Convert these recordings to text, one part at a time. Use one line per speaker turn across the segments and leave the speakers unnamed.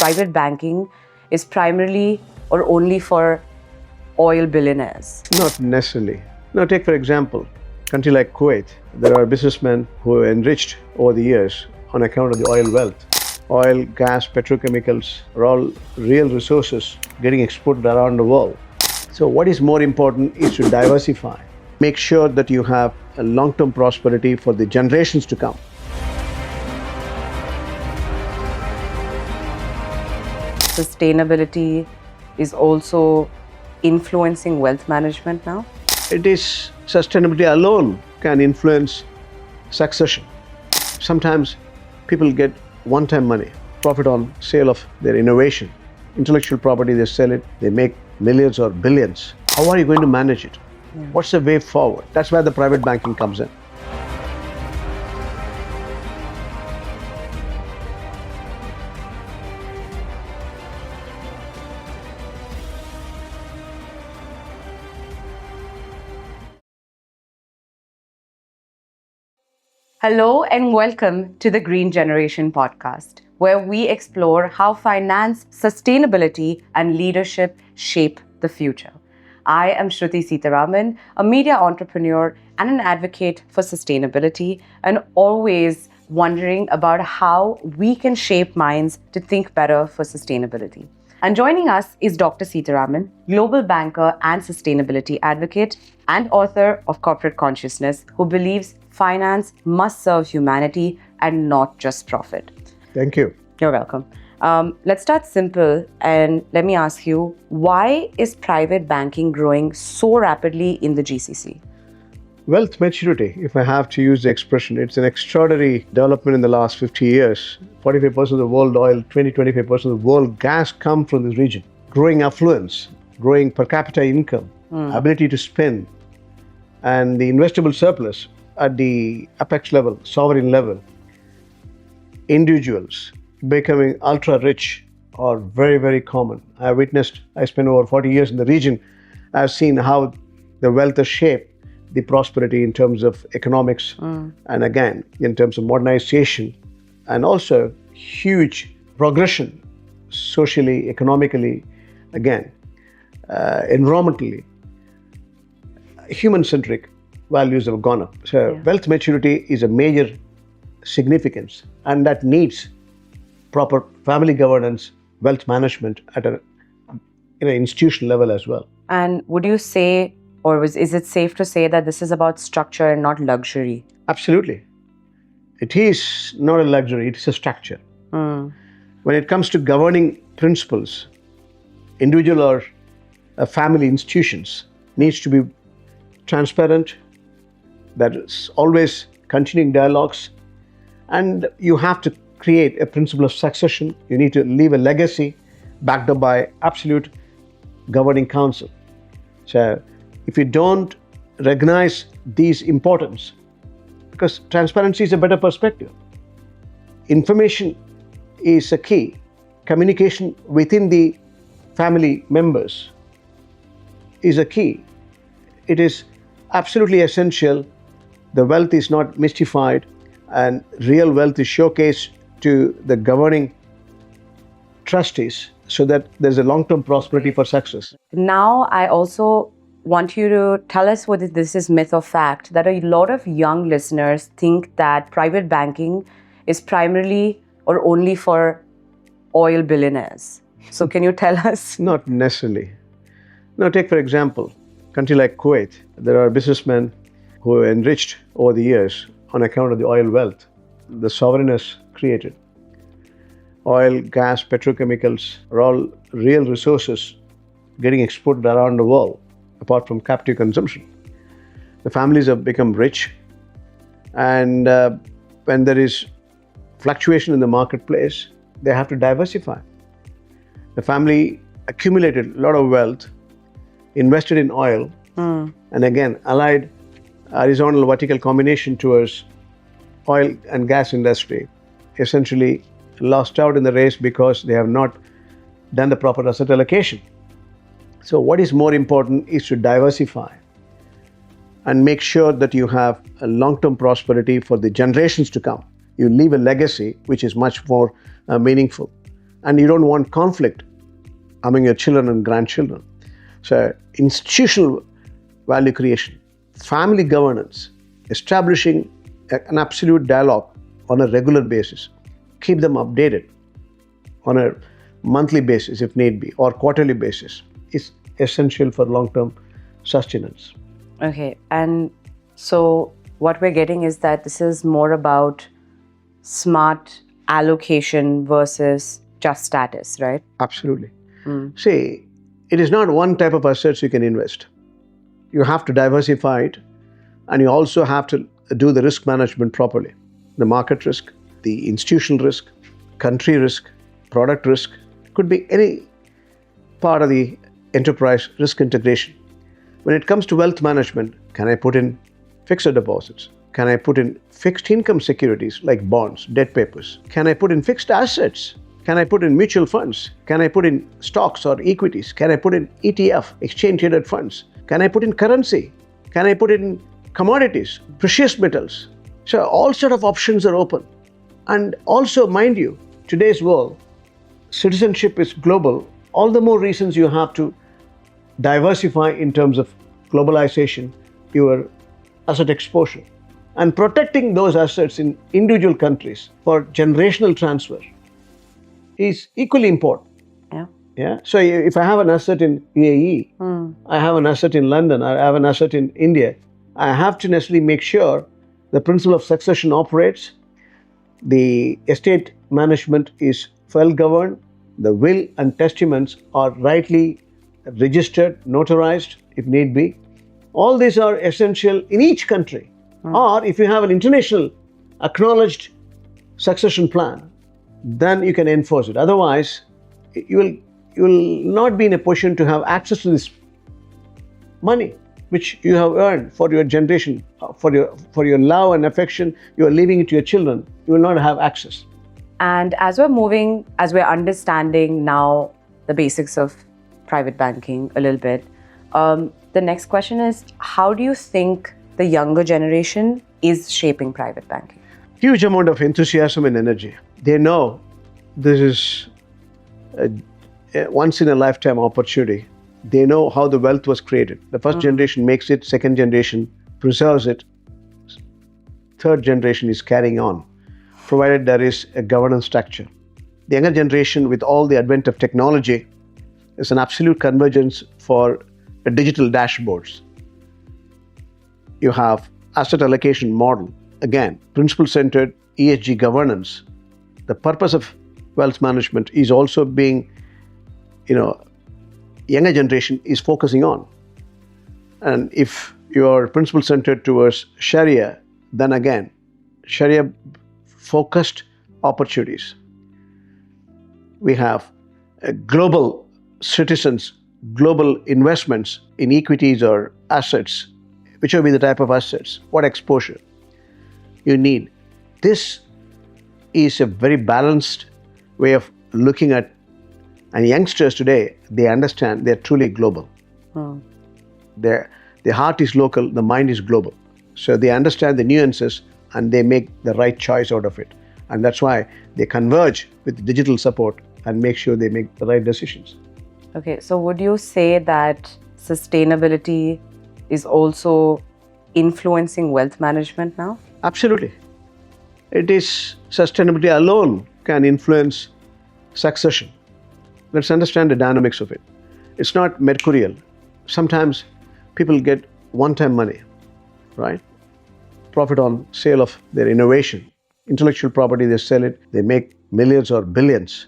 private banking is primarily or only for oil billionaires?
Not necessarily. Now, take for example, a country like Kuwait. There are businessmen who are enriched over the years on account of the oil wealth. Oil, gas, petrochemicals are all real resources getting exported around the world. So what is more important is to diversify. Make sure that you have a long-term prosperity for the generations to come.
Sustainability is also influencing wealth management now?
It is sustainability alone can influence succession. Sometimes people get one-time money, profit on sale of their innovation. Intellectual property, they sell it, they make millions or billions. How are you going to manage it? What's the way forward? That's where the private banking comes in.
Hello and welcome to the Green Generation podcast, where we explore how finance, sustainability, and leadership shape the future. I am Shruti Seetharaman, a media entrepreneur and an advocate for sustainability, and always wondering about how we can shape minds to think better for sustainability. And joining us is Dr. Seetharaman, global banker and sustainability advocate and author of Corporate Consciousness, who believes finance must serve humanity and not just profit.
Thank you.
You're welcome. Let's start simple and let me ask you, why is private banking growing so rapidly in the GCC?
Wealth maturity, if I have to use the expression, it's an extraordinary development in the last 50 years. 45% of the world oil, 20-25% of the world gas come from this region. Growing affluence, growing per capita income, ability to spend, and the investable surplus at the apex level, sovereign level. Individuals becoming ultra rich are very, very common. I spent over 40 years in the region. I've seen how the wealth has shaped the prosperity in terms of economics and again, in terms of modernization and also huge progression socially, economically, again, environmentally. Human-centric values have gone up. So wealth maturity is a major significance, and that needs proper family governance, wealth management at an institutional level as well.
And would you say, or is it safe to say that this is about structure and not luxury?
Absolutely. It is not a luxury, it is a structure. When it comes to governing principles, individual or family institutions needs to be transparent. There is always continuing dialogues, and you have to create a principle of succession. You need to leave a legacy backed up by absolute governing council. So if you don't recognize these importance, because transparency is a better perspective. Information is a key. Communication within the family members is a key. It is absolutely essential. The wealth is not mystified, and real wealth is showcased to the governing trustees so that there's a long-term prosperity for success.
Now, I also want you to tell us whether this is myth or fact, that a lot of young listeners think that private banking is primarily or only for oil billionaires. So can you tell us?
Not necessarily. Now, take for example, a country like Kuwait. There are businessmen who are enriched over the years on account of the oil wealth the sovereign has created. Oil, gas, petrochemicals are all real resources getting exported around the world, apart from captive consumption. The families have become rich, and when there is fluctuation in the marketplace, they have to diversify. The family accumulated a lot of wealth, invested in oil, and again, allied horizontal vertical combination towards oil and gas industry, essentially lost out in the race because they have not done the proper asset allocation. So what is more important is to diversify and make sure that you have a long-term prosperity for the generations to come. You leave a legacy which is much more meaningful. and you don't want conflict among your children and grandchildren. So institutional value creation, family governance, establishing an absolute dialogue on a regular basis, keep them updated on a monthly basis if need be, or quarterly basis, is essential for long-term sustenance.
Okay, and so what we're getting is that this is more about smart allocation versus just status, right?
Absolutely. See, it is not one type of assets you can invest. You have to diversify it, and you also have to do the risk management properly. The market risk, the institutional risk, country risk, product risk, could be any part of the enterprise risk integration. When it comes to wealth management, can I put in fixed deposits? Can I put in fixed income securities like bonds, debt papers? Can I put in fixed assets? Can I put in mutual funds? Can I put in stocks or equities? Can I put in ETF, exchange traded funds? Can I put in currency? Can I put in commodities, precious metals? So all sort of options are open. And also, mind you, today's world, citizenship is global. All the more reasons you have to diversify in terms of globalization, your asset exposure, and protecting those assets in individual countries for generational transfer is equally important. Yeah. So if I have an asset in UAE, I have an asset in London, I have an asset in India, I have to necessarily make sure the principle of succession operates, the estate management is well governed, the will and testaments are rightly registered, notarized if need be. All these are essential in each country. Or if you have an international acknowledged succession plan, then you can enforce it. Otherwise, you will not be in a position to have access to this money which you have earned for your generation, for your love and affection. You are leaving it to your children. You will not have access.
And as we're understanding now the basics of private banking a little bit, the next question is, how do you think the younger generation is shaping private banking?
Huge amount of enthusiasm and energy. They know this is a once in a lifetime opportunity. They know how the wealth was created. The first generation makes it, second generation preserves it, third generation is carrying on, provided there is a governance structure. The younger generation, with all the advent of technology, is an absolute convergence for digital dashboards. You have asset allocation model, again, principle-centered ESG governance. The purpose of wealth management is also being, younger generation is focusing on. And if you're principle-centered towards Sharia, then again, Sharia-focused opportunities. We have global citizens, global investments in equities or assets, which will be the type of assets, what exposure you need. This is a very balanced way of looking at, and youngsters today, they understand they're truly global. Their heart is local, the mind is global. So they understand the nuances and they make the right choice out of it. And that's why they converge with digital support and make sure they make the right decisions.
Okay, so would you say that sustainability is also influencing wealth management now?
Absolutely. It is sustainability alone can influence succession. Let's understand the dynamics of it. It's not mercurial. Sometimes people get one-time money, right? Profit on sale of their innovation. Intellectual property, they sell it, they make millions or billions.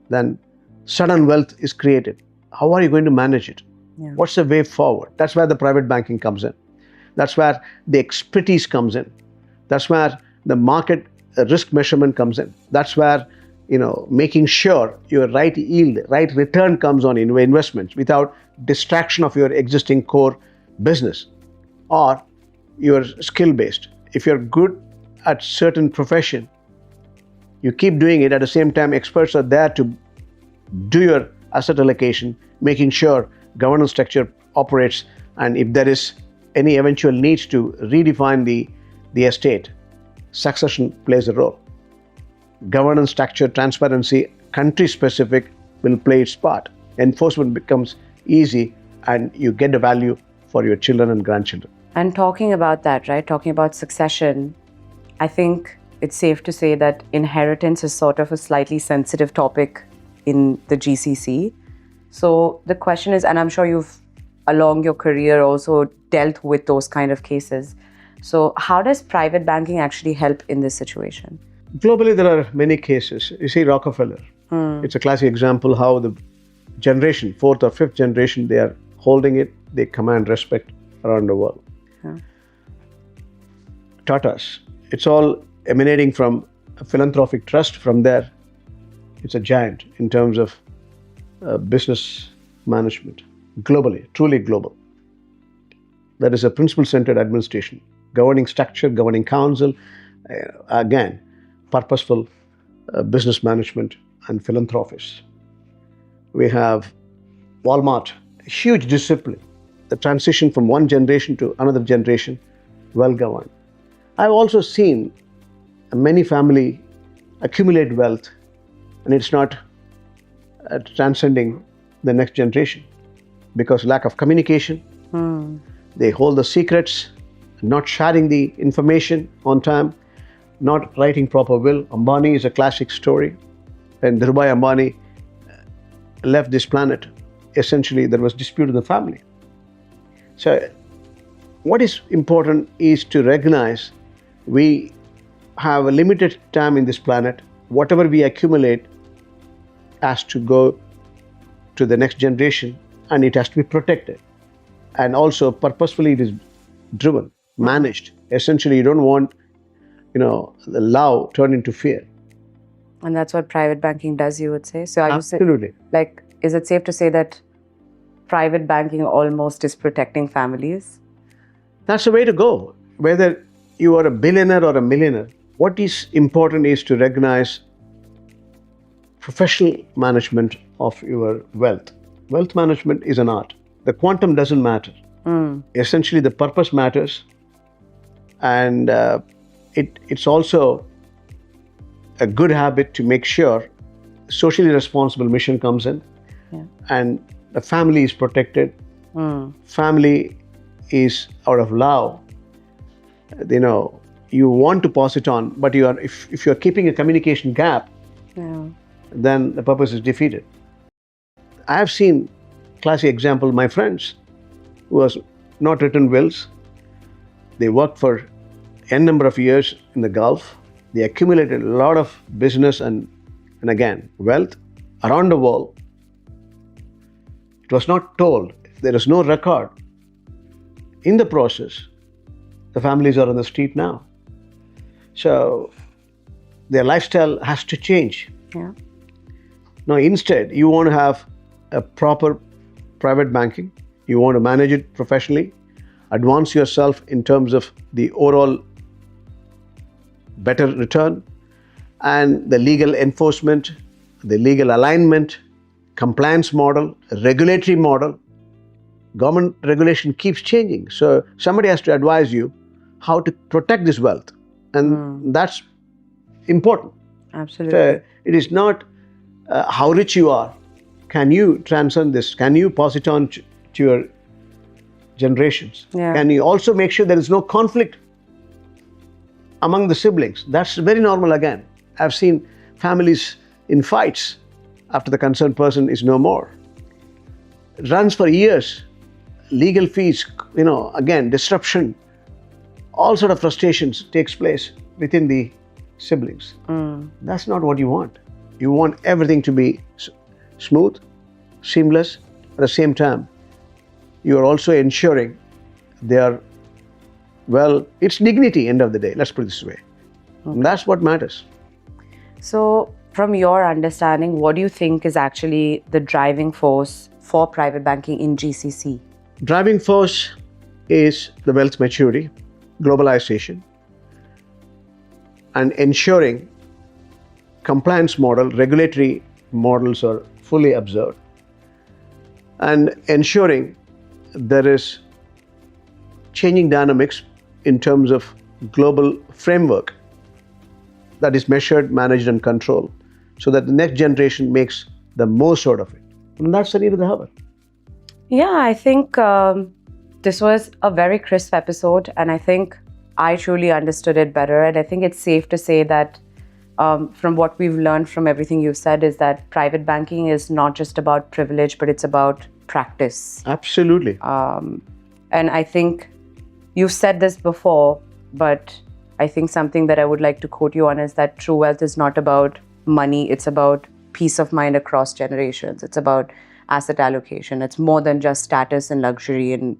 Then sudden wealth is created. How are you going to manage it?
Yeah.
What's the way forward? That's where the private banking comes in. That's where the expertise comes in. That's where the market risk measurement comes in. That's where, making sure your right yield, right return comes on investments without distraction of your existing core business or your skill-based. If you're good at certain profession, you keep doing it. At the same time, experts are there to do your asset allocation, making sure governance structure operates, and if there is any eventual needs to redefine the estate, succession plays a role. Governance structure, transparency, country specific will play its part. Enforcement becomes easy and you get the value for your children and grandchildren.
And talking about that, right, talking about succession, I think it's safe to say that inheritance is sort of a slightly sensitive topic in the GCC. So the question is, and I'm sure you've along your career also dealt with those kind of cases. So how does private banking actually help in this situation?
Globally, there are many cases. You see Rockefeller. It's a classic example how the generation, fourth or fifth generation, they are holding it, they command respect around the world. Tata's, it's all emanating from a philanthropic trust. From there, it's a giant in terms of business management, globally, truly global. That is a principle-centered administration, governing structure, governing council, again, purposeful business management and philanthropists. We have Walmart, huge discipline, the transition from one generation to another generation, well governed. I've also seen many family accumulate wealth and it's not transcending the next generation because lack of communication. They hold the secrets, not sharing the information on time, not writing proper will. Ambani is a classic story. When Dhirubhai Ambani left this planet, essentially there was dispute in the family. So what is important is to recognize we have a limited time in this planet. Whatever we accumulate has to go to the next generation and it has to be protected. And also purposefully it is driven, managed. Essentially you don't want, the love turned into fear.
And that's what private banking does, you would say? So are
Absolutely.
Is it safe to say that private banking almost is protecting families?
That's the way to go. Whether you are a billionaire or a millionaire, what is important is to recognize professional management of your wealth. Wealth management is an art. The quantum doesn't matter. Essentially, the purpose matters. And it's also a good habit to make sure socially responsible mission comes in and the family is protected. Family is out of love. You want to pass it on, but if you're keeping a communication gap, then the purpose is defeated. I have seen classic example, my friends who has not written wills. They worked for n number of years in the Gulf. They accumulated a lot of business and again, wealth around the world. It was not told. There is no record. In the process, the families are on the street now. So their lifestyle has to change. Now, instead, you want to have a proper private banking. You want to manage it professionally, advance yourself in terms of the overall better return and the legal enforcement, the legal alignment, compliance model, regulatory model. Government regulation keeps changing. So somebody has to advise you how to protect this wealth. And that's important.
Absolutely.
So it is not how rich you are. Can you transcend this? Can you pass it on to your generations? Can you also make sure there is no conflict among the siblings? That's very normal again. I've seen families in fights after the concerned person is no more. It runs for years. Legal fees, again, disruption, all sort of frustrations takes place within the siblings. That's not what you want. You want everything to be smooth, seamless. At the same time, you are also ensuring they are, it's dignity end of the day. Let's put it this way. And that's what matters.
So from your understanding, what do you think is actually the driving force for private banking in GCC?
Driving force is the wealth maturity, globalization, and ensuring compliance model, regulatory models are fully observed, and ensuring there is changing dynamics in terms of global framework that is measured, managed, and controlled so that the next generation makes the most out of it. And that's the need of the hour.
Yeah, I think this was a very crisp episode, and I think I truly understood it better. And I think it's safe to say that from what we've learned from everything you've said is that private banking is not just about privilege, but it's about practice.
Absolutely.
And I think you've said this before, but I think something that I would like to quote you on is that true wealth is not about money. It's about peace of mind across generations. It's about asset allocation. It's more than just status and luxury, and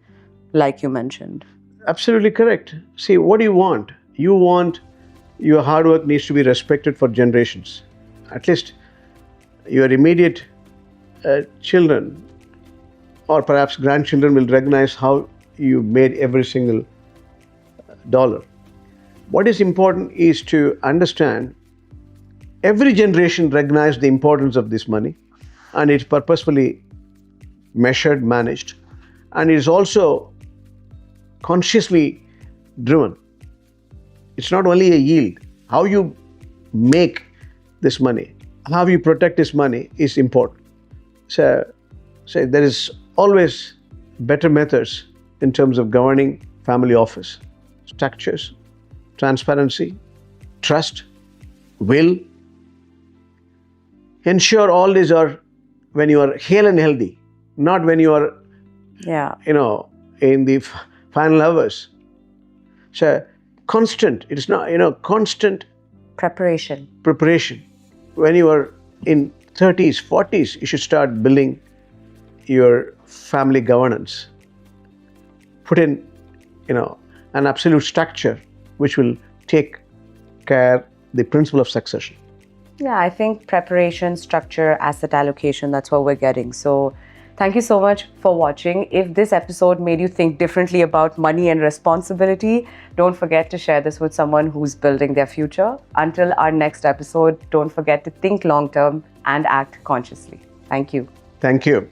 like you mentioned.
Absolutely correct. See, what do you want? You want your hard work needs to be respected for generations. At least your immediate children or perhaps grandchildren will recognize how you made every single dollar. What is important is to understand every generation recognizes the importance of this money, and it's purposefully measured, managed, and it is also consciously driven. It's not only a yield. How you make this money, how you protect this money is important. So there is always better methods in terms of governing family office, structures, transparency, trust, will. Ensure all these are when you are hale and healthy, not when you are, in the final hours. So constant, it is not, constant
Preparation.
When you are in 30s, 40s, you should start building your family governance. Put in, an absolute structure which will take care the principle of succession.
Yeah, I think preparation, structure, asset allocation, that's what we're getting. So thank you so much for watching. If this episode made you think differently about money and responsibility, don't forget to share this with someone who's building their future. Until our next episode, don't forget to think long-term and act consciously. Thank you.
Thank you.